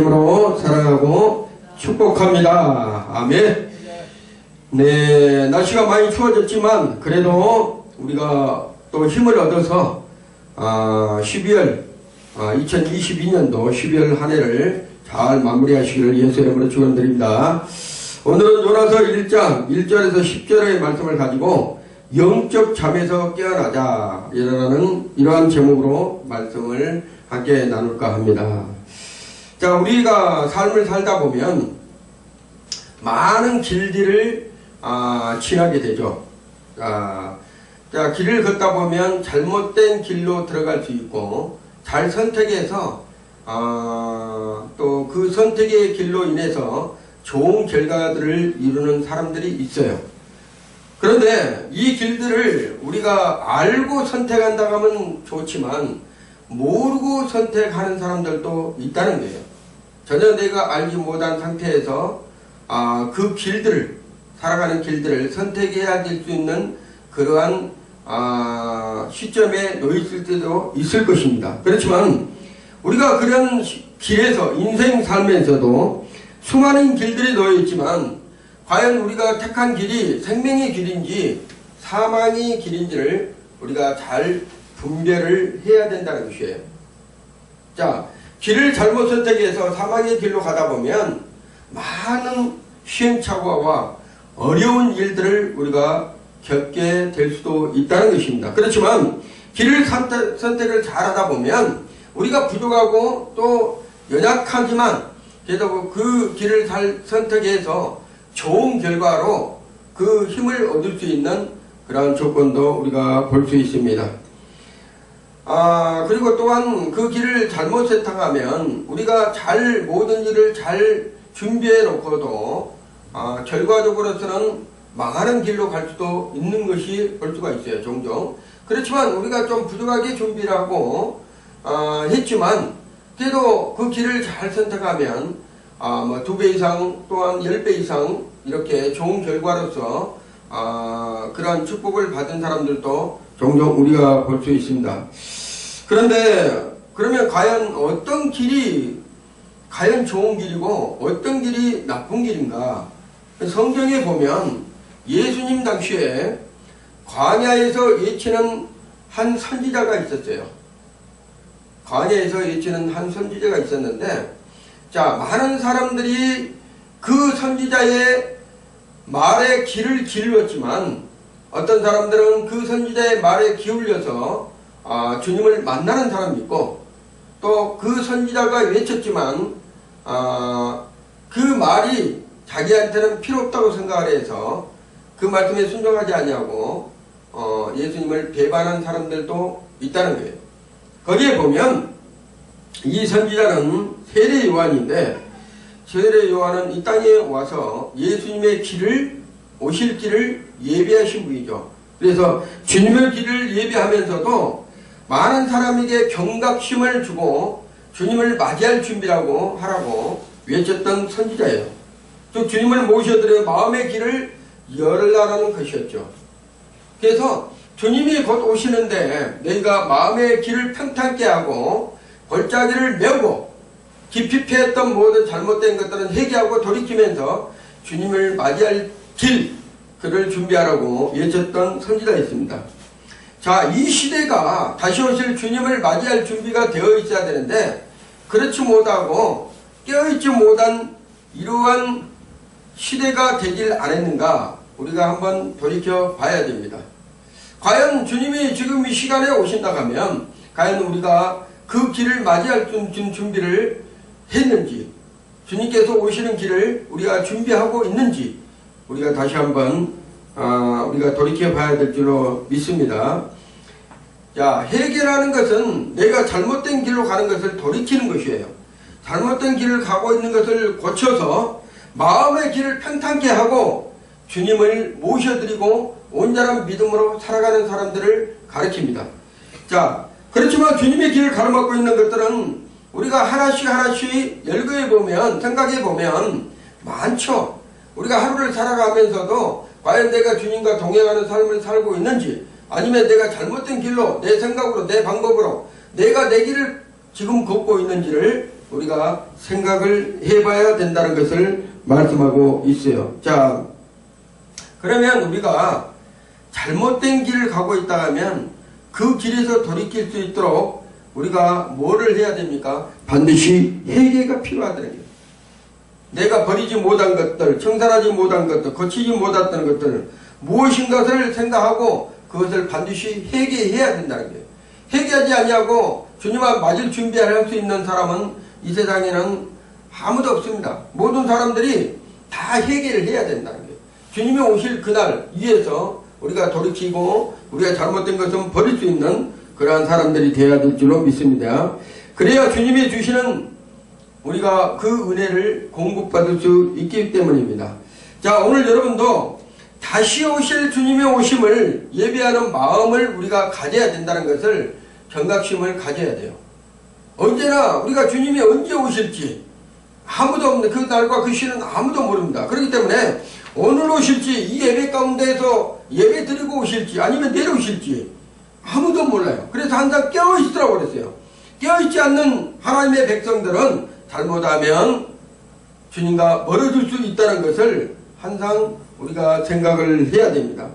으로 사랑하고 축복합니다. 아멘. 네, 날씨가 많이 추워졌지만 그래도 우리가 또 힘을 얻어서 2022년도 12월 한 해를 잘 마무리하시기를 예수의 이름으로 축원드립니다. 오늘은 요나서 1장 1절에서 10절의 말씀을 가지고 영적 잠에서 깨어나자 이러한 제목으로 말씀을 함께 나눌까 합니다. 자, 우리가 삶을 살다 보면 많은 길들을 지나게 되죠. 자, 길을 걷다 보면 잘못된 길로 들어갈 수 있고, 잘 선택해서 또 그 선택의 길로 인해서 좋은 결과들을 이루는 사람들이 있어요. 그런데 이 길들을 우리가 알고 선택한다고 하면 좋지만 모르고 선택하는 사람들도 있다는 거예요. 전혀 내가 알지 못한 상태에서 그 길들을, 살아가는 길들을 선택해야 될 수 있는 그러한 시점에 놓였을 때도 있을 것입니다. 그렇지만 우리가 그런 길에서, 인생 삶에서도 수많은 길들이 놓여있지만 과연 우리가 택한 길이 생명의 길인지 사망의 길인지를 우리가 잘 분별을 해야 된다는 것이에요. 자, 길을 잘못 선택해서 사망의 길로 가다 보면 많은 시행착오와 어려운 일들을 우리가 겪게 될 수도 있다는 것입니다. 그렇지만 길을 선택을 잘하다 보면 우리가 부족하고 또 연약하지만 그래도 그 길을 잘 선택해서 좋은 결과로 그 힘을 얻을 수 있는 그런 조건도 우리가 볼 수 있습니다. 그리고 또한 그 길을 잘못 선택하면 우리가 모든 일을 잘 준비해 놓고도 결과적으로서는 망하는 길로 갈 수도 있는 것이 볼 수가 있어요. 종종. 그렇지만 우리가 좀 부족하게 준비를 하고 했지만 그래도 그 길을 잘 선택하면 2배 이상 또한 10배 이상 이렇게 좋은 결과로서 그러한 축복을 받은 사람들도 종종 우리가 볼 수 있습니다. 그런데 그러면 과연 어떤 길이 과연 좋은 길이고 어떤 길이 나쁜 길인가? 성경에 보면 예수님 당시에 광야에서 예치는 한 선지자가 있었어요. 광야에서 예치는 한 선지자가 있었는데, 자, 많은 사람들이 그 선지자의 말에 귀를 기울였지만 어떤 사람들은 그 선지자의 말에 기울여서 주님을 만나는 사람이 있고, 또 그 선지자가 외쳤지만 그 말이 자기한테는 필요 없다고 생각을 해서 그 말씀에 순종하지 아니하고 예수님을 배반한 사람들도 있다는 거예요. 거기에 보면 이 선지자는 세례 요한인데, 세례 요한은 이 땅에 와서 예수님의 오실 길을 예비하신 분이죠. 그래서 주님의 길을 예비하면서도 많은 사람에게 경각심을 주고 주님을 맞이할 준비라고 하라고 외쳤던 선지자예요. 즉 주님을 모셔드려 마음의 길을 열라라는 것이었죠. 그래서 주님이 곧 오시는데 너희가 마음의 길을 평탄케 하고 골짜기를 메우고 깊이 패했던 모든 잘못된 것들은 회개하고 돌이키면서 주님을 맞이할 그를 준비하라고 외쳤던 선지자였습니다. 자, 이 시대가 다시 오실 주님을 맞이할 준비가 되어 있어야 되는데 그렇지 못하고 깨어있지 못한 이러한 시대가 되질 않았는가, 우리가 한번 돌이켜 봐야 됩니다. 과연 주님이 지금 이 시간에 오신다고 하면 과연 우리가 그 길을 맞이할 준비를 했는지, 주님께서 오시는 길을 우리가 준비하고 있는지 우리가 다시 한번 우리가 돌이켜 봐야 될 줄로 믿습니다. 자, 회개라는 것은 내가 잘못된 길로 가는 것을 돌이키는 것이에요. 잘못된 길을 가고 있는 것을 고쳐서 마음의 길을 평탄케 하고 주님을 모셔드리고 온전한 믿음으로 살아가는 사람들을 가르칩니다. 자, 그렇지만 주님의 길을 가로막고 있는 것들은 우리가 하나씩 열거해 보면, 생각해 보면 많죠. 우리가 하루를 살아가면서도 과연 내가 주님과 동행하는 삶을 살고 있는지, 아니면 내가 잘못된 길로 내 생각으로 내 방법으로 내가 내 길을 지금 걷고 있는지를 우리가 생각을 해봐야 된다는 것을 말씀하고 있어요. 자, 그러면 우리가 잘못된 길을 가고 있다 하면 그 길에서 돌이킬 수 있도록 우리가 뭐를 해야 됩니까? 반드시 회개가 필요하다는 거예요. 내가 버리지 못한 것들, 청산하지 못한 것들, 거치지 못했던 것들, 무엇인 것을 생각하고 그것을 반드시 회개해야 된다는 거예요. 회개하지 아니하고 주님과 맞을 준비를 할 수 있는 사람은 이 세상에는 아무도 없습니다. 모든 사람들이 다 회개를 해야 된다는 거예요. 주님이 오실 그날 위해서 우리가 돌이키고 우리가 잘못된 것은 버릴 수 있는 그러한 사람들이 되어야 될 줄로 믿습니다. 그래야 주님이 주시는 우리가 그 은혜를 공급받을 수 있기 때문입니다. 자, 오늘 여러분도 다시 오실 주님의 오심을 예배하는 마음을 우리가 가져야 된다는 것을 경각심을 가져야 돼요. 언제나 우리가 주님이 언제 오실지 아무도 없는 그 날과 그 시는 아무도 모릅니다. 그렇기 때문에 오늘 오실지 이 예배 가운데에서 예배 드리고 오실지 아니면 내려오실지 아무도 몰라요. 그래서 항상 깨어있으라고 그랬어요. 깨어있지 않는 하나님의 백성들은 잘못하면 주님과 멀어질 수 있다는 것을 항상 우리가 생각을 해야 됩니다.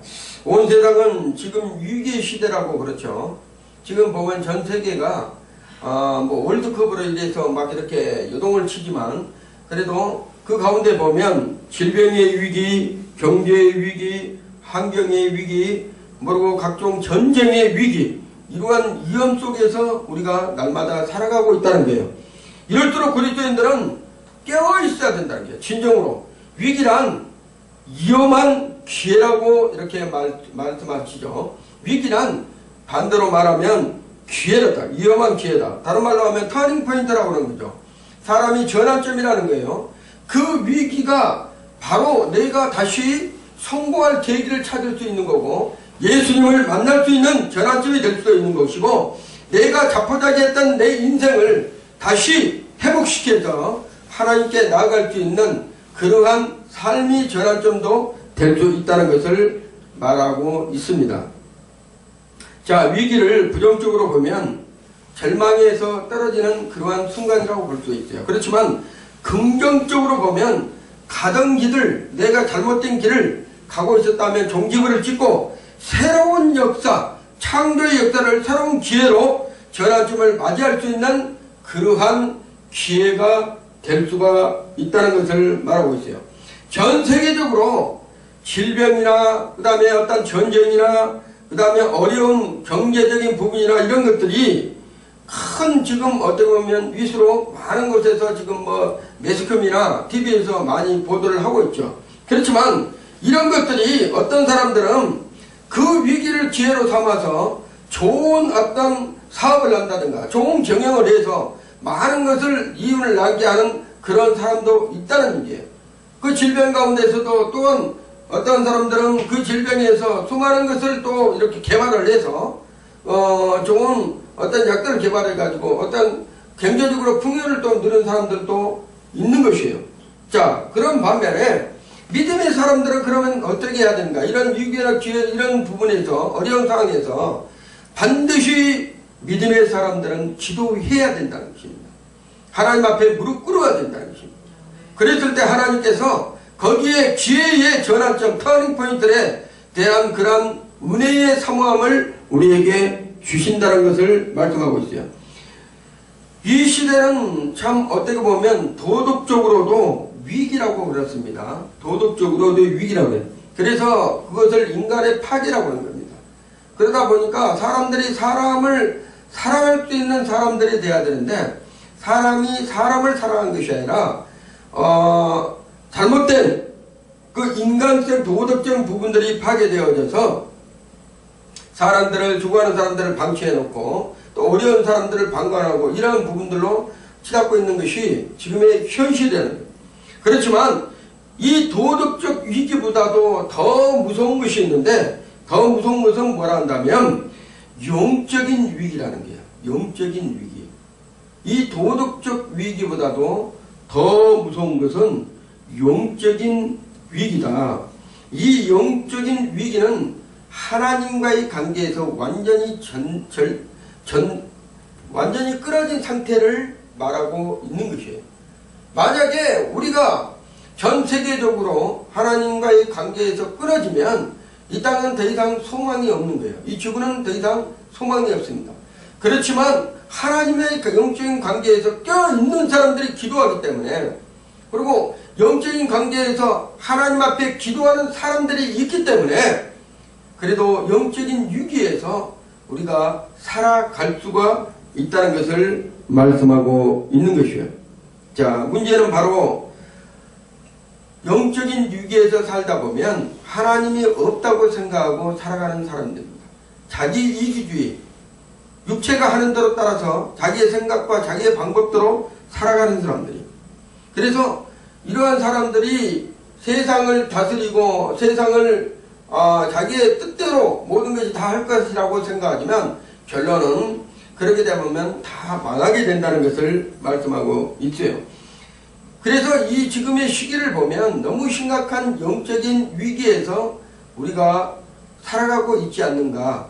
온 세상은 지금 위기의 시대라고 그렇죠. 지금 보면 전 세계가 뭐 월드컵으로 인해서 막 이렇게 요동을 치지만 그래도 그 가운데 보면 질병의 위기, 경제의 위기, 환경의 위기, 그리고 각종 전쟁의 위기, 이러한 위험 속에서 우리가 날마다 살아가고 있다는 거예요. 이럴수록 그리스도인들은 깨어 있어야 된다는 거예요. 진정으로 위기란 위험한 기회라고 이렇게 말씀하시죠. 위기란 반대로 말하면 기회다. 위험한 기회다. 다른 말로 하면 터닝 포인트라고 하는 거죠. 사람이 전환점이라는 거예요. 그 위기가 바로 내가 다시 성공할 계기를 찾을 수 있는 거고 예수님을 만날 수 있는 전환점이 될 수도 있는 것이고 내가 자포자기했던 내 인생을 다시 회복시켜서 하나님께 나아갈 수 있는 그러한 삶의 전환점도 될 수 있다는 것을 말하고 있습니다. 자, 위기를 부정적으로 보면 절망에서 떨어지는 그러한 순간이라고 볼 수 있어요. 그렇지만 긍정적으로 보면 가던 길을 내가 잘못된 길을 가고 있었다면 종지부를 찍고 새로운 역사, 창조의 역사를 새로운 기회로 전환점을 맞이할 수 있는 그러한 기회가 될 수가 있다는 것을 말하고 있어요. 전 세계적으로 질병이나 그 다음에 어떤 전쟁이나 그 다음에 어려운 경제적인 부분이나 이런 것들이 큰 지금 어떻게 보면 위수로 많은 곳에서 지금 뭐 매스컴이나 TV에서 많이 보도를 하고 있죠. 그렇지만 이런 것들이 어떤 사람들은 그 위기를 기회로 삼아서 좋은 어떤 사업을 한다든가 좋은 경영을 해서 많은 것을 이윤을 나게 하는 그런 사람도 있다는 얘기예요. 그 질병 가운데서도 또한 어떤 사람들은 그 질병에서 수많은 것을 또 이렇게 개발을 해서 좋은 어떤 약들을 개발해 가지고 어떤 경제적으로 풍요를 또 누리는 사람들도 있는 것이에요. 자, 그런 반면에 믿음의 사람들은 그러면 어떻게 해야 되는가? 이런 위기나 기회 이런 부분에서 어려운 상황에서 반드시 믿음의 사람들은 기도해야 된다는 것입니다. 하나님 앞에 무릎 꿇어야 된다는 것입니다. 그랬을 때 하나님께서 거기에 기회의 전환점, 터닝 포인트에 대한 그런 은혜의 사모함을 우리에게 주신다는 것을 말씀하고 있어요. 이 시대는 참 어떻게 보면 도덕적으로도 위기라고 그렇습니다. 도덕적으로도 위기라고 해요. 그래서 그것을 인간의 파괴라고 하는 겁니다. 그러다 보니까 사람들이 사람을 사랑할 수 있는 사람들이 돼야 되는데 사람이 사람을 사랑하는 것이 아니라 잘못된 그 인간성 도덕적 부분들이 파괴되어져서 사람들을 죽어가는 사람들을 방치해놓고 또 어려운 사람들을 방관하고 이러한 부분들로 치닫고 있는 것이 지금의 현실이라는 거예요. 그렇지만 이 도덕적 위기보다도 더 무서운 것이 있는데 더 무서운 것은 뭐라 한다면 영적인 위기라는 거예요. 영적인 위기. 이 도덕적 위기보다도 더 무서운 것은 영적인 위기다. 이 영적인 위기는 하나님과의 관계에서 완전히 완전히 끊어진 상태를 말하고 있는 것이에요. 만약에 우리가 전 세계적으로 하나님과의 관계에서 끊어지면 이 땅은 더 이상 소망이 없는 거예요. 이 지구는 더 이상 소망이 없습니다. 그렇지만 하나님의 그 영적인 관계에서 껴있는 사람들이 기도하기 때문에, 그리고 영적인 관계에서 하나님 앞에 기도하는 사람들이 있기 때문에 그래도 영적인 위기에서 우리가 살아갈 수가 있다는 것을 말씀하고 있는 것이에요. 자, 문제는 바로 영적인 위기에서 살다 보면 하나님이 없다고 생각하고 살아가는 사람들입니다. 자기 이기주의, 육체가 하는 대로 따라서 자기의 생각과 자기의 방법대로 살아가는 사람들이. 그래서 이러한 사람들이 세상을 다스리고 세상을 자기의 뜻대로 모든 것이 다 할 것이라고 생각하지만 결론은 그렇게 되면 다 망하게 된다는 것을 말씀하고 있어요. 그래서 이 지금의 시기를 보면 너무 심각한 영적인 위기에서 우리가 살아가고 있지 않는가.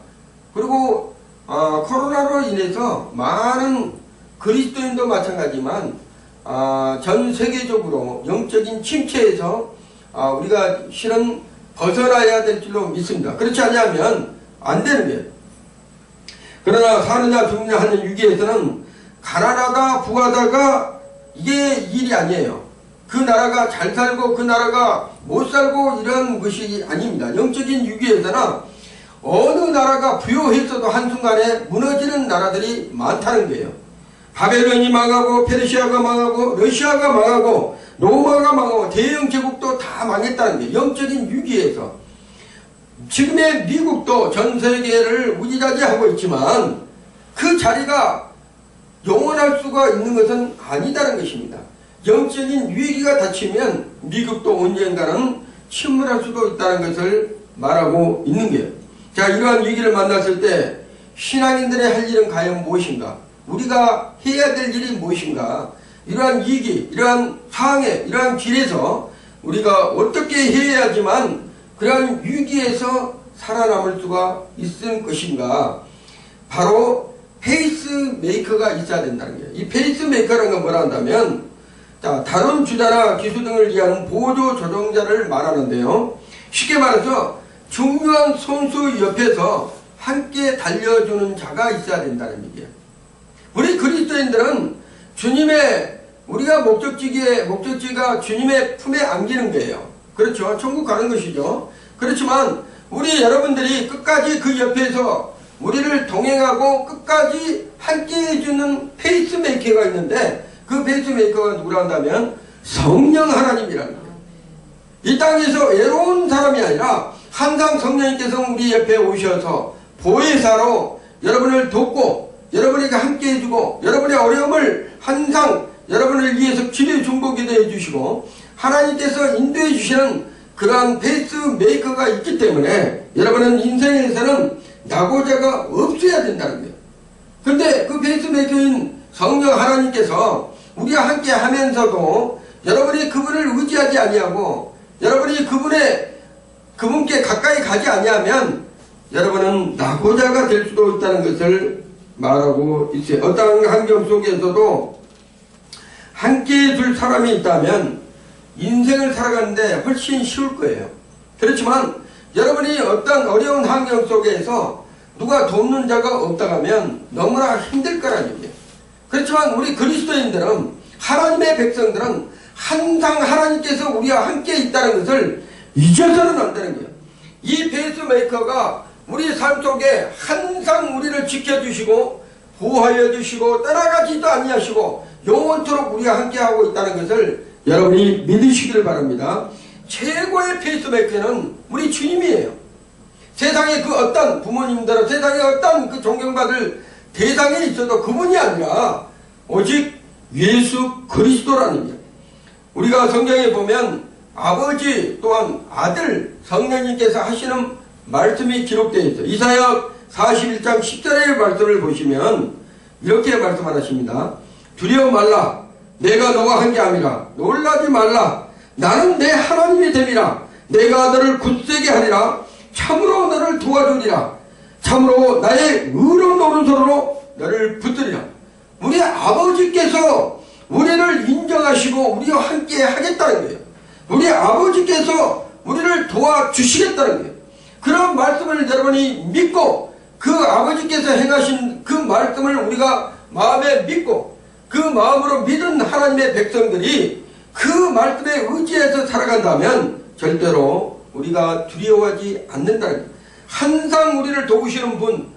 그리고 코로나로 인해서 많은 그리스도인도 마찬가지지만 전 세계적으로 영적인 침체에서 우리가 실은 벗어나야 될 줄로 믿습니다. 그렇지 않으면 안 되는 거예요. 그러나 사느냐 죽느냐 하는 위기에서는 가난하다 부하다가 이게 일이 아니에요. 그 나라가 잘 살고 그 나라가 못 살고 이런 것이 아닙니다. 영적인 위기에서는 어느 나라가 부요했어도 한순간에 무너지는 나라들이 많다는 거예요. 바벨론이 망하고 페르시아가 망하고 러시아가 망하고 로마가 망하고 대영 제국도 다 망했다는 거예요. 영적인 위기에서. 지금의 미국도 전 세계를 우지자지하고 있지만 그 자리가 영원할 수가 있는 것은 아니다는 것입니다. 영적인 위기가 닥치면 미국도 언젠가는 침몰할 수도 있다는 것을 말하고 있는 거예요. 자, 이러한 위기를 만났을 때 신앙인들의 할 일은 과연 무엇인가? 우리가 해야 될 일이 무엇인가? 이러한 위기, 이러한 상황에, 이러한 길에서 우리가 어떻게 해야지만 그러한 위기에서 살아남을 수가 있을 것인가? 바로 페이스메이커가 있어야 된다는 거예요. 이 페이스메이커라는 건 뭐라 한다면, 자, 다른 주자나 기수 등을 위한 보조 조종자를 말하는데요. 쉽게 말해서 중요한 선수 옆에서 함께 달려주는 자가 있어야 된다는 얘기예요. 우리 그리스도인들은 우리가 목적지가 주님의 품에 안기는 거예요. 그렇죠. 천국 가는 것이죠. 그렇지만 우리 여러분들이 끝까지 그 옆에서 우리를 동행하고 끝까지 함께 해주는 페이스메이커가 있는데 그 페이스메이커가 누구라 한다면 성령 하나님이라는 거예요. 이 땅에서 외로운 사람이 아니라 항상 성령님께서 우리 옆에 오셔서 보혜사로 여러분을 돕고 여러분에게 함께 해주고 여러분의 어려움을 항상 여러분을 위해서 기도의 중보기도 해주시고 하나님께서 인도해 주시는 그러한 페이스메이커가 있기 때문에 여러분은 인생에서는 낙오자가 없어야 된다는 거예요. 그런데 그 페이스메이커인 성령 하나님께서 우리와 함께 하면서도 여러분이 그분을 의지하지 아니하고 여러분이 그분께 가까이 가지 아니하면 여러분은 낙오자가 될 수도 있다는 것을 말하고 있어요. 어떤 환경 속에서도 함께 해줄 사람이 있다면 인생을 살아가는데 훨씬 쉬울 거예요. 그렇지만 여러분이 어떤 어려운 환경 속에서 누가 돕는 자가 없다고 하면 너무나 힘들 거라는 얘기예요. 그렇지만 우리 그리스도인들은 하나님의 백성들은 항상 하나님께서 우리와 함께 있다는 것을 잊어서는 안 되는 거예요. 이 페이스메이커가 우리 삶 속에 항상 우리를 지켜주시고 보호하여 주시고 떠나가지도 아니하시고 영원토록 우리와 함께하고 있다는 것을 여러분이 믿으시기를 바랍니다. 최고의 페이스메이커는 우리 주님이에요. 세상에 그 어떤 부모님들은 세상에 어떤 그 존경받을 대상에 있어도 그분이 아니라 오직 예수 그리스도라는 거예요. 우리가 성경에 보면 아버지 또한 아들 성령님께서 하시는 말씀이 기록되어 있어요. 이사야 41장 10절의 말씀을 보시면 이렇게 말씀하십니다. 두려워 말라. 내가 너와 함께함이라. 놀라지 말라. 나는 내 하나님이 됨이라. 내가 너를 굳세게 하리라. 참으로 너를 도와주리라. 참으로 나의 의로운 오른손으로 너를 붙들리라. 우리 아버지께서 우리를 인정하시고 우리와 함께 하겠다는 거예요. 우리 아버지께서 우리를 도와주시겠다는 거예요. 그런 말씀을 여러분이 믿고 그 아버지께서 행하신 그 말씀을 우리가 마음에 믿고 그 마음으로 믿은 하나님의 백성들이 그 말씀에 의지해서 살아간다면 절대로 우리가 두려워하지 않는다는 거예요. 항상 우리를 도우시는 분,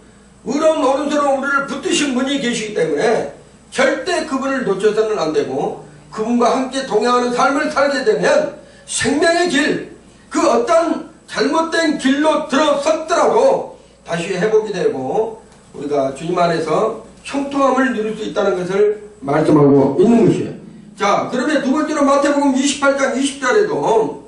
의로운 오른손으로 우리를 붙드신 분이 계시기 때문에 절대 그분을 놓쳐서는 안 되고 그분과 함께 동행하는 삶을 살게 되면 생명의 길, 그 어떤 잘못된 길로 들어섰더라도 다시 회복이 되고 우리가 주님 안에서 형통함을 누릴 수 있다는 것을 말씀하고 있는 것이에요. 자, 그러면 두 번째로 마태복음 28장 20절에도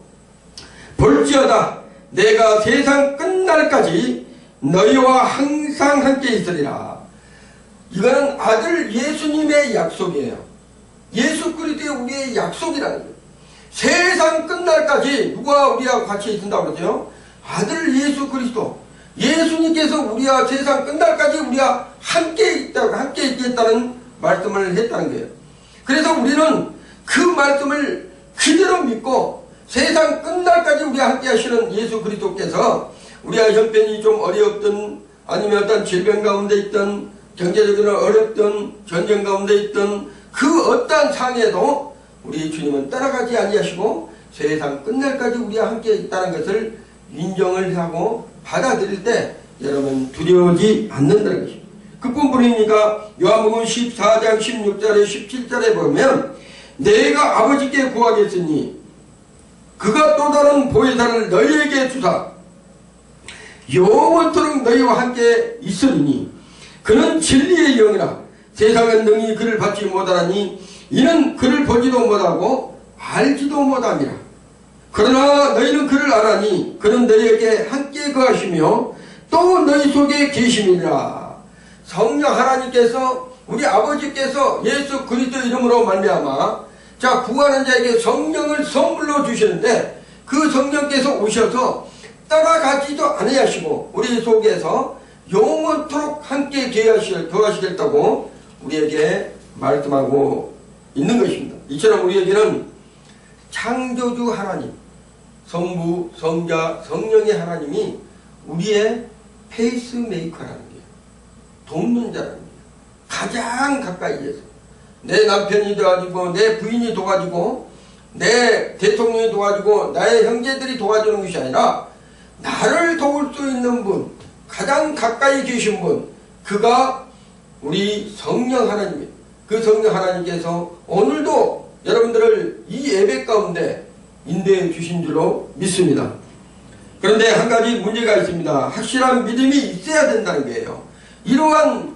볼지어다 내가 세상 끝날까지 너희와 항상 함께 있으리라. 이거는 아들 예수님의 약속이에요. 예수 그리스도의 우리의 약속이라는 거예요. 세상 끝날까지 누가 우리와 같이 있는다고 그러죠? 아들 예수 그리스도. 예수님께서 우리와 세상 끝날까지 우리와 함께 있겠다는 말씀을 했다는 거예요. 그래서 우리는 그 말씀을 그대로 믿고 세상 끝날까지 우리와 함께 하시는 예수 그리스도께서 우리와 형편이 좀 어렵든 아니면 어떤 질병 가운데 있든 경제적으로 어렵든 전쟁 가운데 있든 그 어떠한 상황에도 우리 주님은 따라가지 아니하시고 세상 끝날까지 우리와 함께 있다는 것을 인정을 하고 받아들일 때 여러분 두려워하지 않는다는 것입니다. 그뿐이니까 요한복음 14장 16절에 17절에 보면 내가 아버지께 구하겠으니 그가 또 다른 보혜사를 너희에게 주사 영원토록 너희와 함께 있으리니 그는 진리의 영이라 세상은 능히 그를 받지 못하나니 이는 그를 보지도 못하고 알지도 못함이라. 그러나 너희는 그를 알아니 그는 너희에게 함께 거하시며 또 너희 속에 계심이라. 성령 하나님께서 우리 아버지께서 예수 그리스도 이름으로 말미암아 자 구하는 자에게 성령을 선물로 주시는데 그 성령께서 오셔서 따라가지도 아니하시고 우리 속에서 영원토록 함께 거하시겠다고 우리에게 말씀하고 있는 것입니다. 이처럼 우리에게는 창조주 하나님, 성부, 성자, 성령의 하나님이 우리의 페이스메이커라는 거예요. 돕는 자라는 거예요. 가장 가까이에서 내 남편이 도와주고 내 부인이 도와주고 내 대통령이 도와주고 나의 형제들이 도와주는 것이 아니라 나를 도울 수 있는 분, 가장 가까이 계신 분, 그가 우리 성령 하나님이에요. 그 성령 하나님께서 오늘도 여러분들을 이 예배 가운데 인도해 주신 줄로 믿습니다. 그런데 한 가지 문제가 있습니다. 확실한 믿음이 있어야 된다는 거예요. 이러한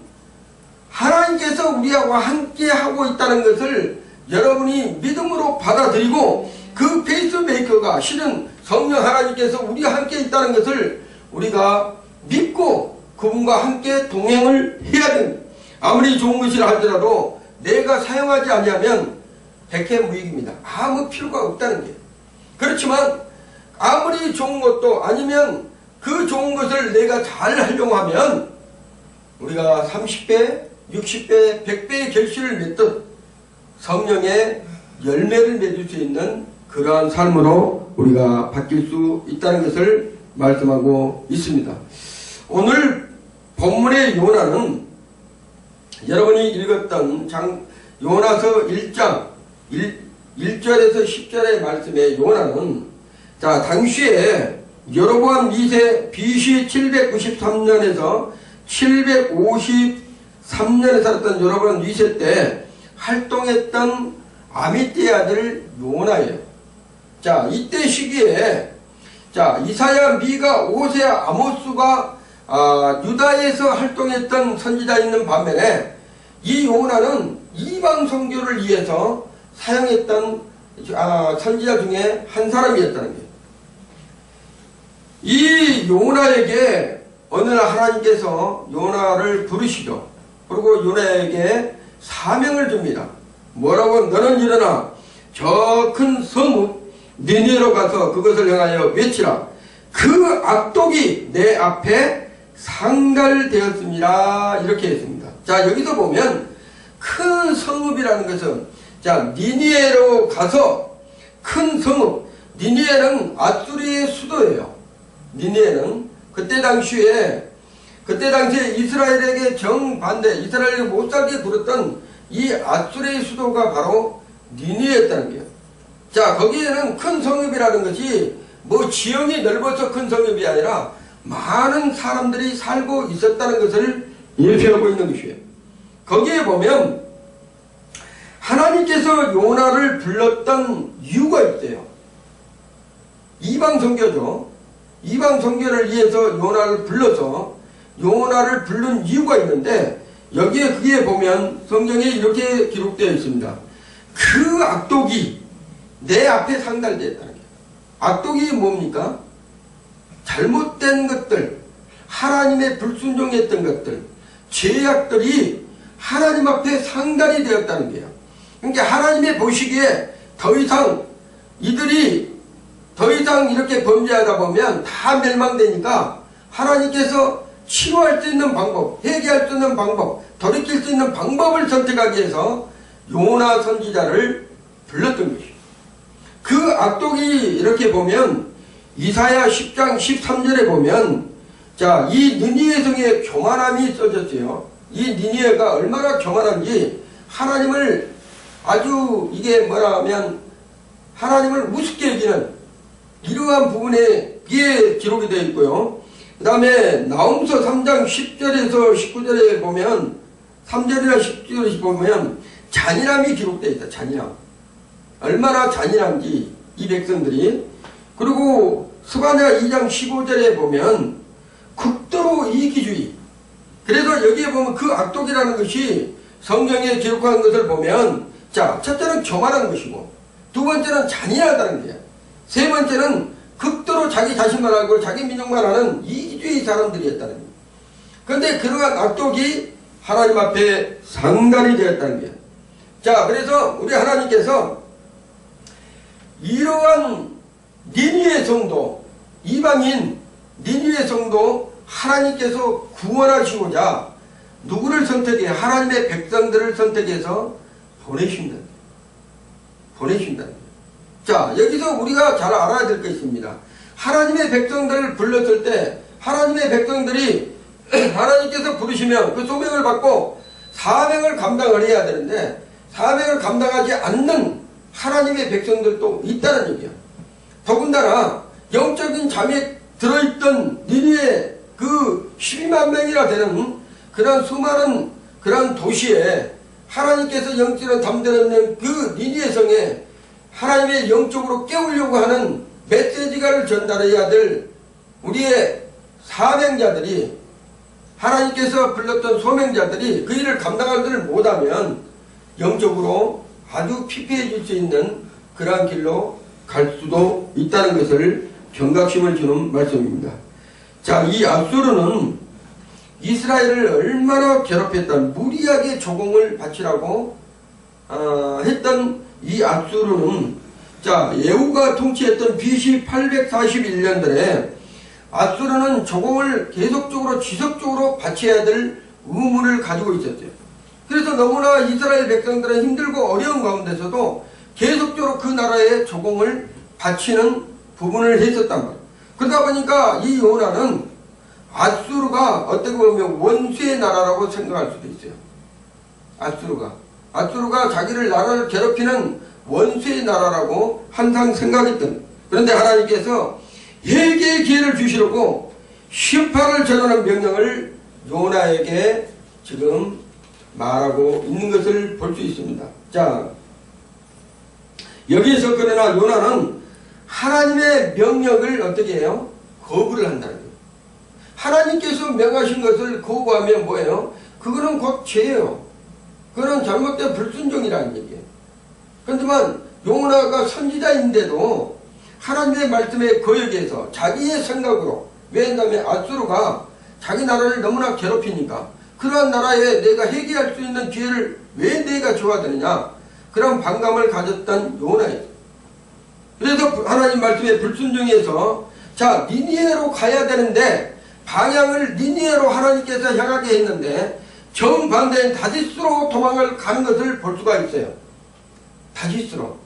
하나님께서 우리와 함께 하고 있다는 것을 여러분이 믿음으로 받아들이고 그 페이스메이커가 실은 성령 하나님께서 우리와 함께 있다는 것을 우리가 믿고 그분과 함께 동행을 해야 됩니다. 아무리 좋은 것이라 할지라도 내가 사용하지 아니하면 백해무익입니다. 아무 필요가 없다는 게. 그렇지만 아무리 좋은 것도 아니면 그 좋은 것을 내가 잘 하려고 하면 우리가 30배, 60배, 100배의 결실을 맺듯 성령의 열매를 맺을 수 있는 그러한 삶으로 우리가 바뀔 수 있다는 것을 말씀하고 있습니다. 오늘 본문의 요나는 여러분이 읽었던 요나서 1장 1절에서 10절의 말씀의 요나는 자 당시에 여로보암 2세 BC 793년에서 753년에 살았던 여로보암 2세 때 활동했던 아미떼의 아들 요나예요. 자 이때 시기에 자 이사야, 미가, 오세아, 아모스가 유다에서 활동했던 선지자 있는 반면에 이 요나는 이방 선교를 위해서 사용했던 선지자 중에 한 사람이었다는 거예요. 이 요나에게 어느 날 하나님께서 요나를 부르시죠. 그리고 요나에게 사명을 줍니다. 뭐라고? 너는 일어나 저 큰 성읍 니느웨로 가서 그것을 향하여 외치라. 그 악독이 내 앞에 상달되었습니다. 이렇게 했습니다. 자 여기서 보면 큰 성읍이라는 것은, 자, 니니에로 가서 큰 성읍, 니니에는 아수르의 수도예요. 니니에는 그때 당시에 이스라엘에게 정반대, 이스라엘이 못살게 굴었던 이 아수르의 수도가 바로 니니에였다는 거예요. 자, 거기에는 큰 성읍이라는 것이 뭐 지형이 넓어서 큰 성읍이 아니라 많은 사람들이 살고 있었다는 것을 일표하고 있는 것이에요. 거기에 보면 하나님께서 요나를 불렀던 이유가 있어요. 이방 선교죠. 이방 선교를 위해서 요나를 불러서 요나를 부른 이유가 있는데, 여기에 그게 보면 성경에 이렇게 기록되어 있습니다. 그 악독이 내 앞에 상달되었다는 거예요. 악독이 뭡니까? 잘못된 것들, 하나님의 불순종했던 것들, 죄악들이 하나님 앞에 상달이 되었다는 거예요. 그러니까 하나님의 보시기에 더 이상 이렇게 범죄하다 보면 다 멸망되니까 하나님께서 치료할 수 있는 방법, 회개할 수 있는 방법, 돌이킬 수 있는 방법을 선택하기 위해서 요나 선지자를 불렀던 것이죠. 그 악독이 이렇게 보면 이사야 10장 13절에 보면, 자, 이 니니웨 성의 교만함이 써졌어요. 이 니니웨가 얼마나 교만한지 하나님을 아주 이게 뭐라 하면 하나님을 우습게 여기는 이러한 부분에 그게 기록이 되어 있고요. 그 다음에 나홈서 3장 10절에서 19절에 보면 3절이나 10절에 보면 잔인함이 기록되어 있다. 잔인함. 얼마나 잔인한지 이 백성들이. 그리고 스바냐 2장 15절에 보면 극도로 이기주의. 그래서 여기에 보면 그 악독이라는 것이 성경에 기록한 것을 보면, 자, 첫째는 교만한 것이고, 두 번째는 잔인하다는 거예요. 세 번째는 극도로 자기 자신만 알고 자기 민족만 하는 이기주의 사람들이었다는 거예요. 그런데 그러한 악독이 하나님 앞에 상달이 되었다는 거예요. 자, 그래서 우리 하나님께서 이러한 니니웨 성도, 이방인 니니웨 성도 하나님께서 구원하시고자 누구를 선택해? 하나님의 백성들을 선택해서 보내신다. 자, 여기서 우리가 잘 알아야 될 게 있습니다. 하나님의 백성들을 불렀을 때 하나님의 백성들이 하나님께서 부르시면 그 소명을 받고 사명을 감당을 해야 되는데, 사명을 감당하지 않는 하나님의 백성들도 있다는 얘기야. 더군다나 영적인 잠에 들어있던 니니웨 그 12만 명이나 되는 그런 수많은 그런 도시에 하나님께서 영적으로 담대는 그 니니웨 성에 하나님의 영적으로 깨우려고 하는 메시지가를 전달해야 될 우리의 사명자들이, 하나님께서 불렀던 소명자들이 그 일을 감당하지를 못하면 영적으로 아주 피폐해질 수 있는 그러한 길로 갈 수도 있다는 것을 경각심을 주는 말씀입니다. 자, 이 아수르는 이스라엘을 얼마나 괴롭혔던, 무리하게 조공을 바치라고 했던 이 아수르는, 자, 예후가 통치했던 BC 841년들에 아수르는 조공을 계속적으로 지속적으로 바쳐야 될 의무를 가지고 있었어요. 그래서 너무나 이스라엘 백성들은 힘들고 어려운 가운데서도 계속적으로 그 나라에 조공을 바치는 부분을 했었단 말이에요. 그러다 보니까 이 요나는 아수르가 어떻게 보면 원수의 나라라고 생각할 수도 있어요. 아수르가 자기를 나라를 괴롭히는 원수의 나라라고 항상 생각했던. 그런데 하나님께서 회개의 기회를 주시려고 심판을 전하는 명령을 요나에게 지금 말하고 있는 것을 볼 수 있습니다. 자, 여기에서 그러나 요나는 하나님의 명령을 어떻게 해요? 거부를 한다는 거예요. 하나님께서 명하신 것을 거부하면 뭐예요? 그거는 곧 죄예요. 그거는 잘못된 불순종이라는 얘기예요. 그렇지만 요나가 선지자인데도 하나님의 말씀에 거역해서 자기의 생각으로, 왜냐하면 아수르가 자기 나라를 너무나 괴롭히니까 그러한 나라에 내가 회개할 수 있는 기회를 왜 내가 줘야 되느냐, 그런 반감을 가졌던 요나예요. 그래서 하나님 말씀에 불순종해서, 자, 니니웨로 가야 되는데 방향을 니니웨로 하나님께서 향하게 했는데 정반대인 다시스로 도망을 가는 것을 볼 수가 있어요. 다시스로.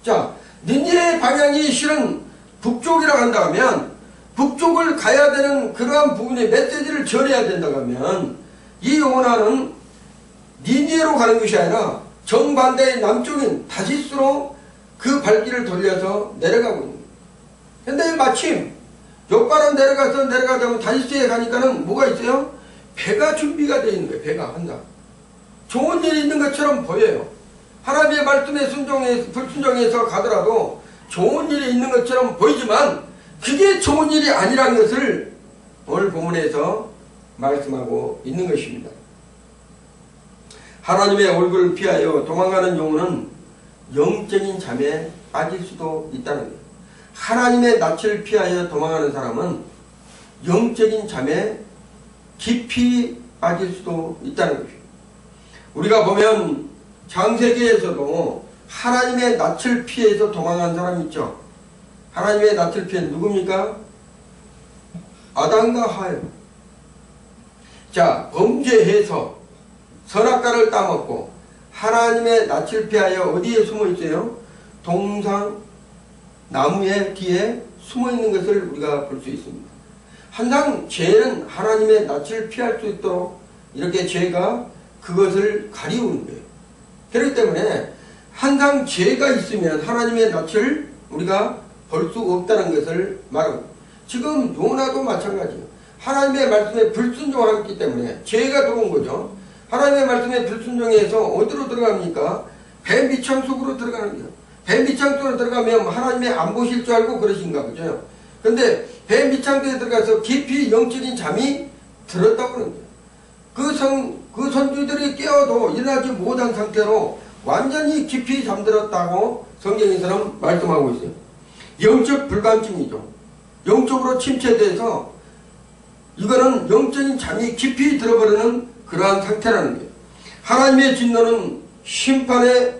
자, 니니의 방향이 실은 북쪽이라고 한다 하면 북쪽을 가야 되는 그러한 부분의 메시지를 전해야 된다고 하면 이 요나는 니니에로 가는 것이 아니라 정반대의 남쪽인 다시스로 그 발길을 돌려서 내려가고 있는 거예요. 근데 마침 요바로 내려가다 보면 다시스에 가니까는 뭐가 있어요? 배가 준비가 되어 있는 거예요. 배가 한다. 좋은 일이 있는 것처럼 보여요. 하나님의 말씀에 불순종해서 가더라도 좋은 일이 있는 것처럼 보이지만 그게 좋은 일이 아니라는 것을 오늘 본문에서 말씀하고 있는 것입니다. 하나님의 얼굴을 피하여 도망가는 영혼은 영적인 잠에 빠질 수도 있다는 거예요. 하나님의 낯을 피하여 도망가는 사람은 영적인 잠에 깊이 빠질 수도 있다는 것이죠. 우리가 보면 창세기에서도 하나님의 낯을 피해서 도망간 사람이 있죠. 하나님의 낯을 피해 누굽니까? 아담과 하와예요. 자, 범죄해서 선악과를 따먹고 하나님의 낯을 피하여 어디에 숨어 있어요? 동상 나무의 뒤에 숨어 있는 것을 우리가 볼 수 있습니다. 항상 죄는 하나님의 낯을 피할 수 있도록 이렇게 죄가 그것을 가리우는 거예요. 그렇기 때문에 항상 죄가 있으면 하나님의 낯을 우리가 볼 수 없다는 것을 말합니다. 지금 요나도 마찬가지예요. 하나님의 말씀에 불순종하기 때문에 죄가 들어온 거죠. 하나님의 말씀에 불순종해서 어디로 들어갑니까? 배 밑창 속으로 들어가는 거예요. 배 밑창 속으로 들어가면 하나님이 안 보실 줄 알고 그러신가 보죠. 그런데 배 밑창 속에 들어가서 깊이 영적인 잠이 들었다고 하는 거예요. 그 선주들이 깨어도 일어나지 못한 상태로 완전히 깊이 잠들었다고 성경에서는 말씀하고 있어요. 영적 불감증이죠. 영적으로 침체돼서 이거는 영적인 잠이 깊이 들어버리는 그러한 상태라는 거예요. 하나님의 진노는 심판에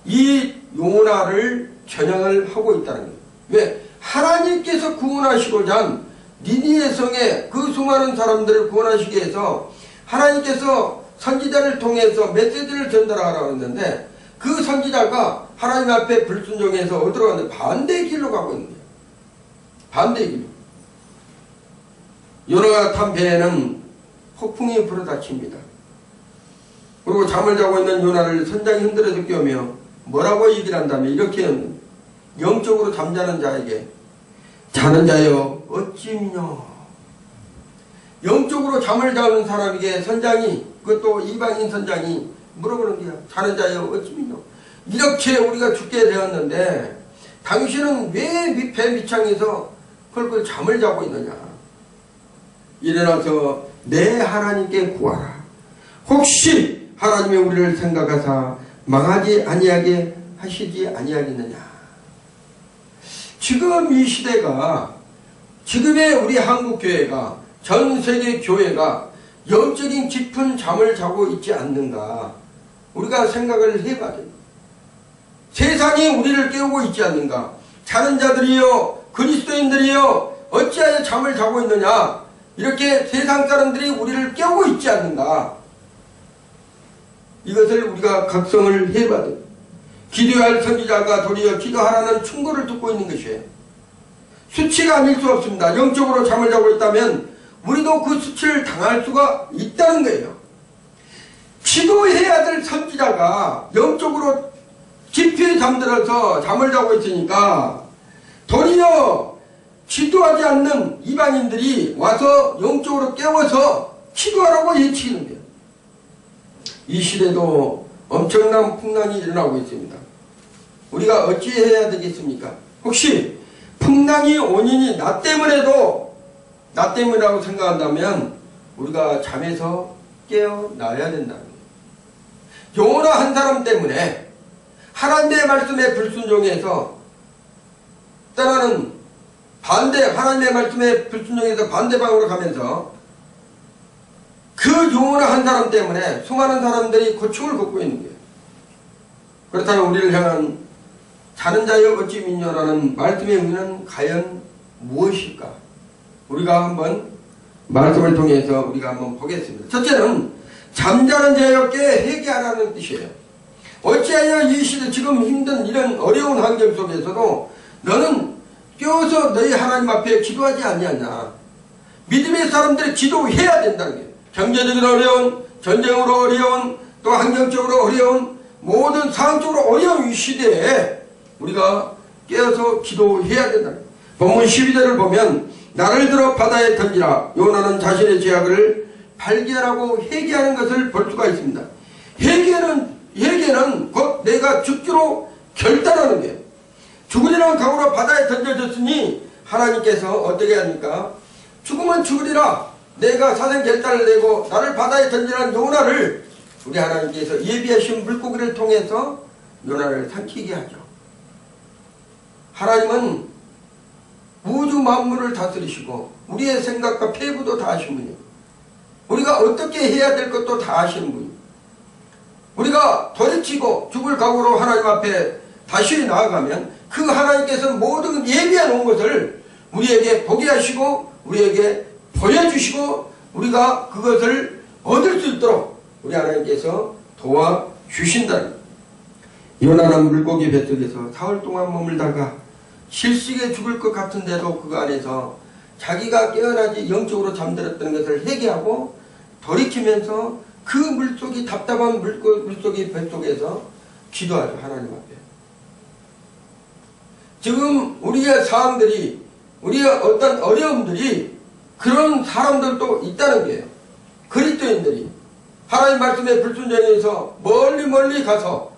이 요나를 겨냥을 하고 있다는 거예요. 왜? 하나님께서 구원하시고자 한 니니의 성에 그 수많은 사람들을 구원하시기 위해서 하나님께서 선지자를 통해서 메시지를 전달하라고 했는데 그 선지자가 하나님 앞에 불순종해서 어디로 갔는데 반대의 길로 가고 있는 거예요. 반대의 길로. 요나가 탄 배에는 폭풍이 불어닥칩니다. 그리고 잠을 자고 있는 요나를 선장이 흔들어서 깨우며 뭐라고 얘기를 한다면 이렇게 영적으로 잠자는 자에게 자는 자여 어찌 미뇨. 영적으로 잠을 자는 사람에게 선장이, 그것도 이방인 선장이 물어보는 거야. 자는 자여 어찌 미뇨. 이렇게 우리가 죽게 되었는데 당신은 왜 배 밑창에서 헐걸 잠을 자고 있느냐. 일어나서 내 하나님께 구하라. 혹시 하나님이 우리를 생각하사 망하지 아니하게 하시지 아니하겠느냐. 지금 이 시대가, 지금의 우리 한국교회가, 전세계 교회가 영적인 깊은 잠을 자고 있지 않는가. 우리가 생각을 해봐야 됩니다. 세상이 우리를 깨우고 있지 않는가. 자는 자들이여, 그리스도인들이여 어찌하여 잠을 자고 있느냐. 이렇게 세상 사람들이 우리를 깨우고 있지 않는가. 이것을 우리가 각성을 해봐야 됩니다. 기도할 선지자가 도리어 기도하라는 충고를 듣고 있는 것이에요. 수치가 아닐 수 없습니다. 영적으로 잠을 자고 있다면 우리도 그 수치를 당할 수가 있다는 거예요. 기도해야 될 선지자가 영적으로 깊이 잠들어서 잠을 자고 있으니까 도리어 기도하지 않는 이방인들이 와서 영적으로 깨워서 기도하라고 예치는 거예요. 이 시대도 엄청난 풍랑이 일어나고 있습니다. 우리가 어찌해야 되겠습니까? 혹시 풍랑이 원인이 나 때문이라고 생각한다면 우리가 잠에서 깨어나야 된다는 거예요. 요나 한 사람 때문에 하나님의 말씀에 불순종해서 떠나는 하나님의 말씀에 불순종해서 반대방으로 가면서 그 요나 한 사람 때문에 수많은 사람들이 고충을 겪고 있는 거예요. 그렇다면 우리를 향한 자는 자여 어찌 미뇨라는 말씀의 의미는 과연 무엇일까? 우리가 한번 말씀을 통해서 우리가 한번 보겠습니다. 첫째는 잠자는 자여 깨 회개하라는 뜻이에요. 어찌하여 이 시대 지금 힘든 이런 어려운 환경 속에서도 너는 깨어서 너희 하나님 앞에 기도하지 아니하냐. 믿음의 사람들이 기도해야 된다는 거예요. 경제적으로 어려운, 전쟁으로 어려운, 또 환경적으로 어려운, 모든 상황적으로 어려운 이 시대에 우리가 깨어서 기도해야 된다는 거예요. 본문 12절을 보면 나를 들어 바다에 던지라. 요나는 자신의 죄악을 발견하고 회개하는 것을 볼 수가 있습니다. 회개는 곧 내가 죽기로 결단하는 거예요. 죽으리라는 각오로 바다에 던져졌으니 하나님께서 어떻게 합니까? 죽으면 죽으리라. 내가 사생 결단을 내고 나를 바다에 던지라는 요나를 우리 하나님께서 예비하신 물고기를 통해서 요나를 삼키게 하죠. 하나님은 우주 만물을 다스리시고 우리의 생각과 폐부도 다 아신 분이에요. 우리가 어떻게 해야 될 것도 다 아시는 분이에요. 우리가 돌이키고 죽을 각오로 하나님 앞에 다시 나아가면 그 하나님께서는 모든 예비해 놓은 것을 우리에게 보게 하시고 우리에게 보여주시고 우리가 그것을 얻을 수 있도록 우리 하나님께서 도와주신다는 요나는 물고기 뱃속에서 사흘 동안 머물다가 실식에 죽을 것 같은데도 그 안에서 자기가 깨어나지 영적으로 잠들었던 것을 회개하고 돌이키면서 그 물속이 답답한 물속이 뱃속에서 기도하죠. 하나님 앞에. 지금 우리의 상황들이 우리의 어떤 어려움들이 그런 사람들도 있다는 거예요. 그리스도인들이 하나님 말씀에 불순종해서 멀리 가서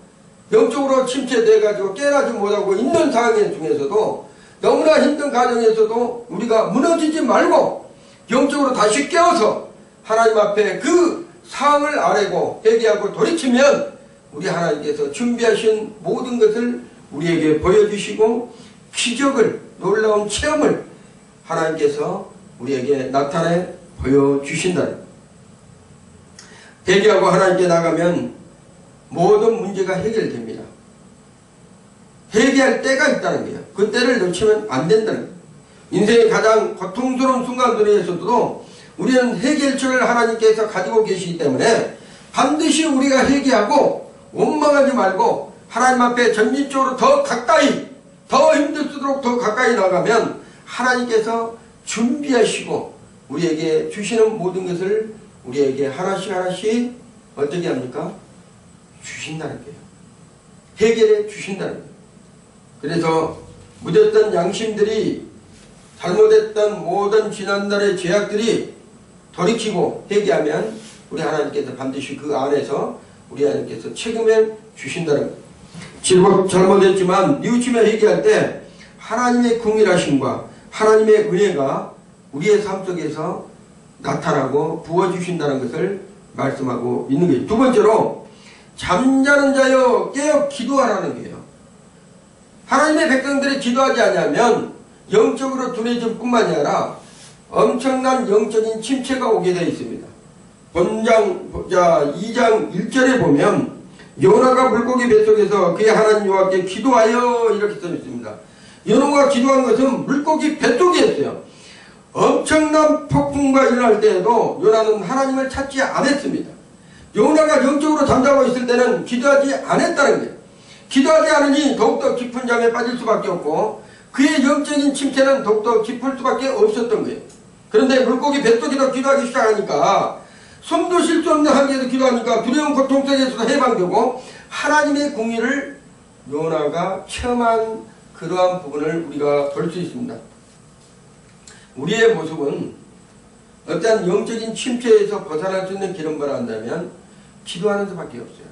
영적으로 침체돼가지고 깨어나지 못하고 있는 상황 중에서도 너무나 힘든 가정에서도 우리가 무너지지 말고 영적으로 다시 깨어서 하나님 앞에 그 상황을 아뢰고 회개하고 돌이키면 우리 하나님께서 준비하신 모든 것을 우리에게 보여주시고 기적을 놀라운 체험을 하나님께서 우리에게 나타내 보여주신다는 회개하고 하나님께 나가면 모든 문제가 해결됩니다. 회개할 때가 있다는 거예요. 그 때를 놓치면 안 된다는 거예요. 인생의 가장 고통스러운 순간들에서도 우리는 해결책을 하나님께서 가지고 계시기 때문에 반드시 우리가 회개하고 원망하지 말고 하나님 앞에 전진적으로 더 가까이 더 힘들수록 더 가까이 나가면 하나님께서 준비하시고 우리에게 주시는 모든 것을 우리에게 하나씩 어떻게 합니까? 주신다는 거예요. 해결해 주신다는 거예요. 그래서 묻었던 양심들이 잘못했던 모든 지난날의 죄악들이 돌이키고 회개하면 우리 하나님께서 반드시 그 안에서 우리 하나님께서 책임을 주신다는 거예요. 잘못했지만 뉘우치며 회개할 때 하나님의 긍휼하심과 하나님의 은혜가 우리의 삶 속에서 나타나고 부어주신다는 것을 말씀하고 있는 거예요. 두 번째로 잠자는 자여 깨어 기도하라는 거예요. 하나님의 백성들이 기도하지 않으면 영적으로 둔해질 뿐만이 아니라 엄청난 영적인 침체가 오게 되어 있습니다. 본장 2장 1절에 보면 요나가 물고기 뱃속에서 그의 하나님 여호와께 기도하여 이렇게 써 있습니다. 요나가 기도한 것은 물고기 뱃속이었어요. 엄청난 폭풍과 일어날 때에도 요나는 하나님을 찾지 않았습니다. 요나가 영적으로 잠자고 있을 때는 기도하지 않았다는 거예요. 기도하지 않으니 더욱더 깊은 잠에 빠질 수밖에 없고 그의 영적인 침체는 더욱더 깊을 수밖에 없었던 거예요. 그런데 물고기 뱃속에서 기도하기 시작하니까 숨도 쉴 수 없는 한계에서 기도하니까 두려운 고통 속에서도 해방되고 하나님의 공의를 요나가 체험한 그러한 부분을 우리가 볼 수 있습니다. 우리의 모습은 어떠한 영적인 침체에서 벗어날 수 있는 길은 뭐라 한다면 기도하는 수밖에 없어요.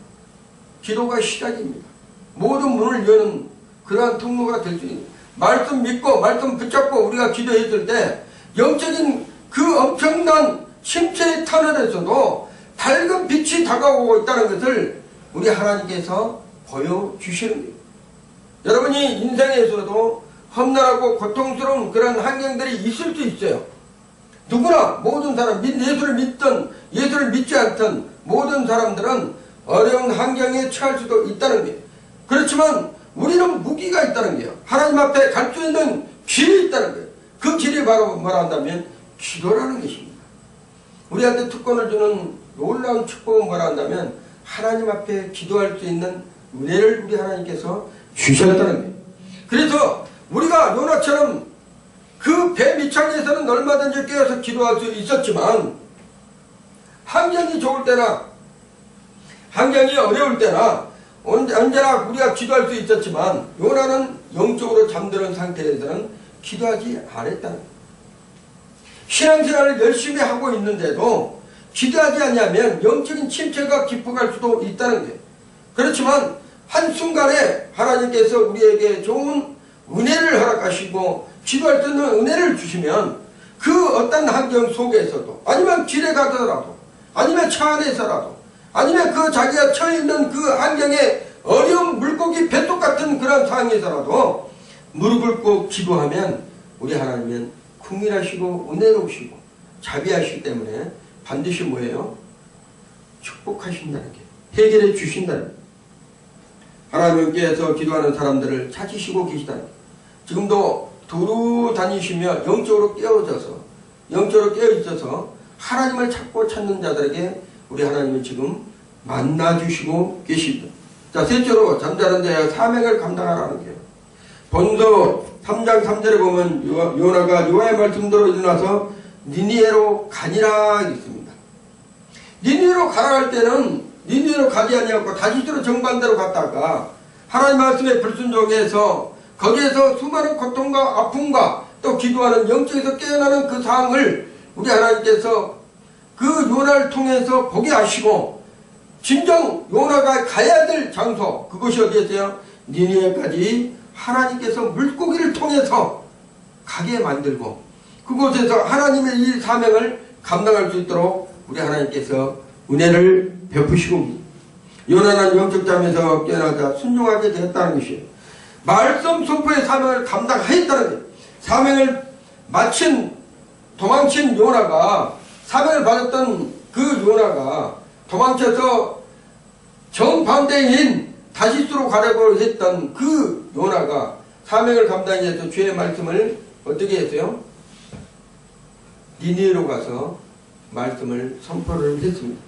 기도가 시작입니다. 모든 문을 여는 그러한 통로가 될 수 있는 말씀 믿고 말씀 붙잡고 우리가 기도했을 때 영적인 그 엄청난 침체의 터널에서도 밝은 빛이 다가오고 있다는 것을 우리 하나님께서 보여주시는 거예요. 여러분이 인생에서도 험난하고 고통스러운 그런 환경들이 있을 수 있어요. 누구나 모든 사람 예수를 믿든 예수를 믿지 않든 모든 사람들은 어려운 환경에 처할 수도 있다는 거예요. 그렇지만 우리는 무기가 있다는 거예요. 하나님 앞에 갈 수 있는 길이 있다는 거예요. 그 길이 바로 뭐라 한다면 기도라는 것입니다. 우리한테 특권을 주는 놀라운 축복은 뭐라 한다면 하나님 앞에 기도할 수 있는 은혜를 우리 하나님께서 주셨다는 거예요. 그래서 우리가 요나처럼 그 배 밑창에서는 얼마든지 깨어서 기도할 수 있었지만 환경이 좋을 때나 환경이 어려울 때나 언제나 우리가 기도할 수 있었지만 요나는 영적으로 잠드는 상태에서는 기도하지 않았다는 거예요. 신앙생활을 열심히 하고 있는데도 기도하지 않으면 영적인 침체가 깊어갈 수도 있다는 거예요. 그렇지만 한순간에 하나님께서 우리에게 좋은 은혜를 허락하시고 기도할 수 있는 은혜를 주시면 그 어떤 환경 속에서도 아니면 길에 가더라도 아니면 차 안에서라도 아니면 그 자기가 처해 있는 그 환경에 어려운 물고기 뱃속 같은 그런 상황에서라도 무릎을 꿇고 기도하면 우리 하나님은 긍휼하시고 은혜로우시고 자비하시기 때문에 반드시 뭐예요? 축복하신다는 게 해결해 주신다는 게 하나님께서 기도하는 사람들을 찾으시고 계시다는 게 지금도 두루 다니시며 영적으로 깨어져서 영적으로 깨어있어서 하나님을 찾고 찾는 자들에게 우리 하나님은 지금 만나주시고 계십니다. 자, 셋째로 잠자는 데 사명을 감당하라는 거예요. 본서 3장 3절에 보면 요나가 여호와의 말씀대로 일어나서 니니웨로 가니라 있습니다. 니니웨로 가라 할 때는 니니웨로 가지 아니하고 다시스로 정반대로 갔다가 하나님 말씀에 불순종해서 거기에서 수많은 고통과 아픔과 또 기도하는 영적에서 깨어나는 그 상황을 우리 하나님께서 그 요나를 통해서 보게 하시고 진정 요나가 가야 될 장소 그것이 어디였어요? 니니웨까지 하나님께서 물고기를 통해서 가게 만들고 그곳에서 하나님의 이 사명을 감당할 수 있도록 우리 하나님께서 은혜를 베푸시고 요나는 영적 잠에서 깨어나자 순종하게 되었다는 것이에요. 말씀 선포의 사명을 감당하였다는 거예요. 사명을 마친 도망친 요나가 사명을 받았던 그 요나가 도망쳐서 정반대인 다시스로 가려고 했던 그 요나가 사명을 감당해서 주의 말씀을 어떻게 했어요? 니니웨로 가서 말씀을 선포를 했습니다.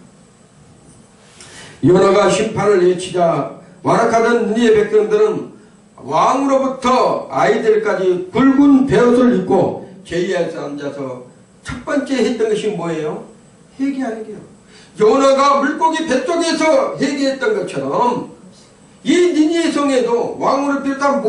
요나가 심판을 외치자 완악하던 니니웨 백성들은 왕으로부터 아이들까지 굵은 베옷을 입고 제의에서 앉아서 첫 번째 했던 것이 뭐예요? 회개하는 게요. 요나가 물고기 뱃속에서 회개했던 것처럼 이 니니웨 성에도 왕으로 비롯한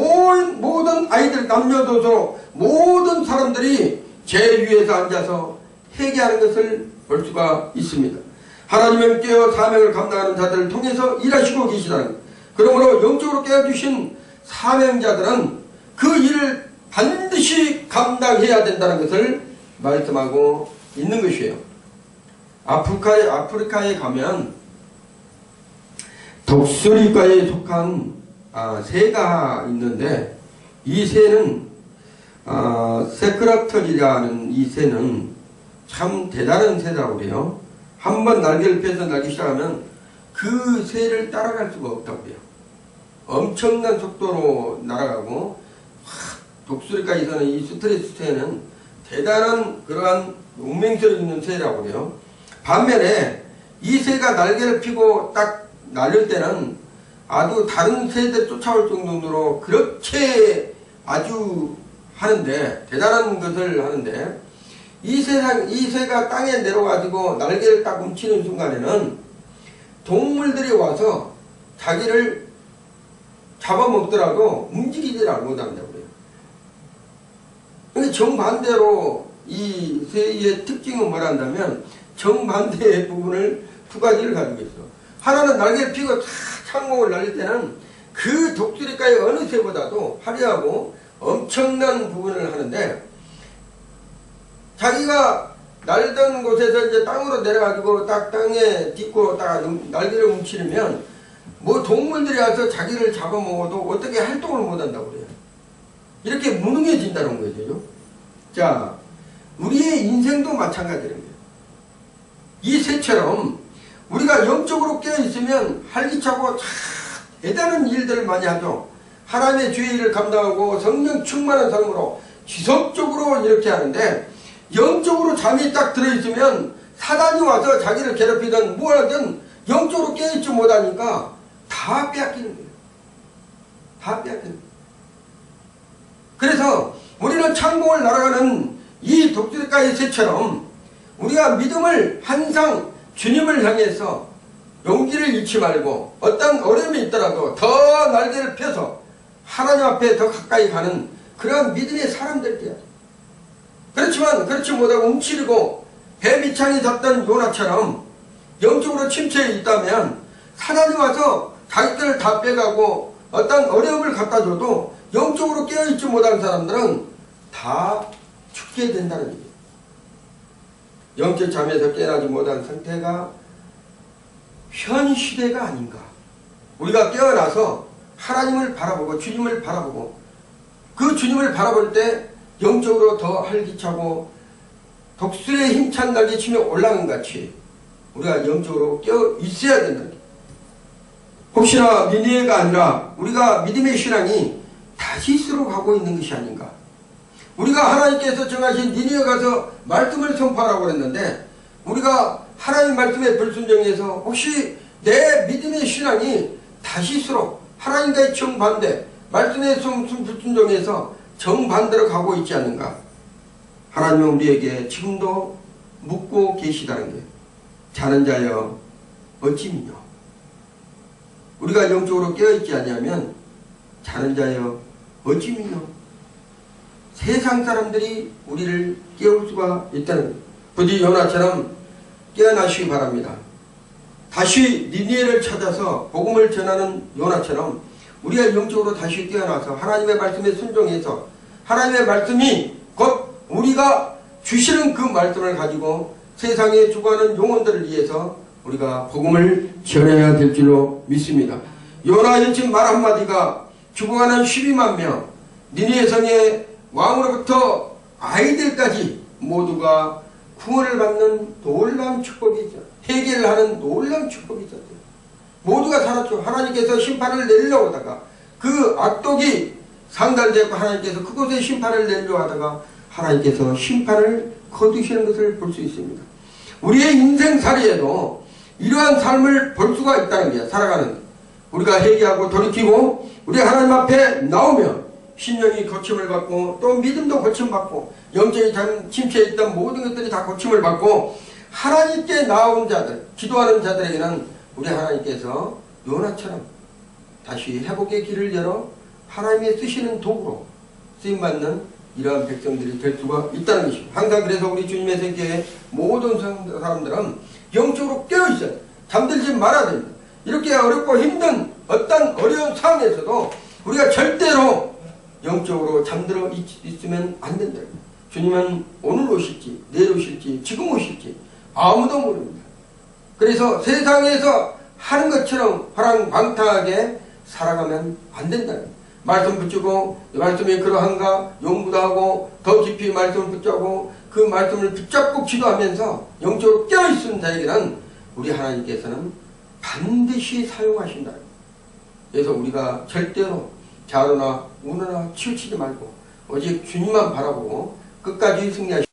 모든 아이들 남녀노소 모든 사람들이 제 위에서 앉아서 회개하는 것을 볼 수가 있습니다. 하나님은 깨어 사명을 감당하는 자들을 통해서 일하시고 계시다는 것. 그러므로 영적으로 깨어주신 사명자들은 그 일을 반드시 감당해야 된다는 것을 말씀하고 있는 것이에요. 아프리카에 가면 독수리과에 속한 새가 있는데 이 새는 세크라털이라는 이 새는 참 대단한 새라고 그래요. 한번 날개를 펴서 날기 시작하면 그 새를 따라갈 수가 없다고 그래요. 엄청난 속도로 날아가고 독수리과에서는 이 스트레스 새는 대단한 그러한 용맹성이 있는 새라고 그래요. 반면에 이 새가 날개를 펴고 딱 날릴 때는 아주 다른 새들 쫓아올 정도로 그렇게 아주 하는데 대단한 것을 하는데 이 새가 땅에 내려가지고 날개를 딱 움치는 순간에는 동물들이 와서 자기를 잡아먹더라도 움직이질 못한다고 그래요. 근데 정반대로 이 새의 특징은 뭐라 한다면 정반대의 부분을 두 가지를 가지고 있어. 하나는 날개를 펴고 창공을 날릴 때는 그 독수리과의 어느 새보다도 화려하고 엄청난 부분을 하는데 자기가 날던 곳에서 이제 땅으로 내려가지고 딱 땅에 딛고 딱 날개를 움츠리면 뭐 동물들이 와서 자기를 잡아먹어도 어떻게 활동을 못한다고 그래요. 이렇게 무능해진다는 거죠. 자, 우리의 인생도 마찬가지라는 거예요. 이 새처럼 우리가 영적으로 깨어있으면 활기차고 대단한 일들을 많이 하죠. 하나님의 주의 일을 감당하고 성령 충만한 삶으로 지속적으로 이렇게 하는데 영적으로 잠이 딱 들어있으면 사단이 와서 자기를 괴롭히든 뭐하든 영적으로 깨어있지 못하니까 다 빼앗기는 거예요. 다 빼앗기는 거예요. 그래서 우리는 창공을 날아가는 이 독수리가의 새처럼 우리가 믿음을 항상 주님을 향해서 용기를 잃지 말고 어떤 어려움이 있더라도 더 날개를 펴서 하나님 앞에 더 가까이 가는 그런 믿음의 사람들 돼야 돼. 그렇지만 그렇지 못하고 움츠리고 배 밑창에 잡던 요나처럼 영적으로 침체해 있다면 사단이 와서 자기들을 다 빼가고 어떤 어려움을 갖다 줘도 영적으로 깨어있지 못한 사람들은 다 죽게 된다는 얘기예요. 영적 잠에서 깨어나지 못한 상태가 현 시대가 아닌가. 우리가 깨어나서 하나님을 바라보고 주님을 바라보고 그 주님을 바라볼 때 영적으로 더 활기차고 독수리의 힘찬 날개 치며 올라간 같이 우리가 영적으로 깨어 있어야 된다. 혹시나 니느웨가 아니라 우리가 믿음의 신앙이 다시스로 가고 있는 것이 아닌가. 우리가 하나님께서 정하신 니느웨 가서 말씀을 선포하라고 했는데 우리가 하나님 말씀에 불순종해서 혹시 내 믿음의 신앙이 다시스로 하나님과의 정반대 말씀에 불순종해서 정반대로 가고 있지 않는가. 하나님은 우리에게 지금도 묻고 계시다는 거예요. 자는 자여 어찌 믿냐. 우리가 영적으로 깨어있지 않냐면 자는 자여 어찌 믿냐. 세상 사람들이 우리를 깨울 수가 있다는 거예요. 부디 요나처럼 깨어나시기 바랍니다. 다시 니느웨를 찾아서 복음을 전하는 요나처럼 우리가 영적으로 다시 깨어나서 하나님의 말씀에 순종해서 하나님의 말씀이 곧 우리가 주시는 그 말씀을 가지고 세상에 죽어가는 영혼들을 위해서 우리가 복음을 전해야 될 줄로 믿습니다. 요나의 지금 말 한마디가 죽어가는 12만 명 니느웨 성의 왕으로부터 아이들까지 모두가 구원을 받는 놀라운 축복이죠. 해결을 하는 놀라운 축복이 있었어요. 모두가 살았죠. 하나님께서 심판을 내리려고 하다가 그 악독이 상달되고 하나님께서 그곳에 심판을 내리려고 하다가 하나님께서 심판을 거두시는 것을 볼 수 있습니다. 우리의 인생살이에도 이러한 삶을 볼 수가 있다는 거예요. 살아가는 우리가 회개하고 돌이키고 우리 하나님 앞에 나오면 신령이 고침을 받고 또 믿음도 고침받고 영적인 침체에 있던 모든 것들이 다 고침을 받고 하나님께 나온 자들 기도하는 자들에게는 우리 하나님께서 요나처럼 다시 회복의 길을 열어 하나님의 쓰시는 도구로 쓰임받는 이러한 백성들이 될 수가 있다는 것입니다. 항상 그래서 우리 주님의 생계에 모든 사람들은 영적으로 깨어있어요. 잠들지 말아야 됩니다. 이렇게 어렵고 힘든 어떤 어려운 상황에서도 우리가 절대로 영적으로 잠들어 있으면 안 된다. 주님은 오늘 오실지 내일 오실지 지금 오실지 아무도 모릅니다. 그래서 세상에서 하는 것처럼 화랑방탕하게 살아가면 안 된다. 말씀 붙이고 말씀이 그러한가 연구도 하고 더 깊이 말씀을 붙잡고 그 말씀을 붙잡고 기도하면서 영적으로 깨어있는 자에게는 우리 하나님께서는 반드시 사용하신다. 그래서 우리가 절대로 좌로나 우로나 치우치지 말고 오직 주님만 바라보고 끝까지 승리하시는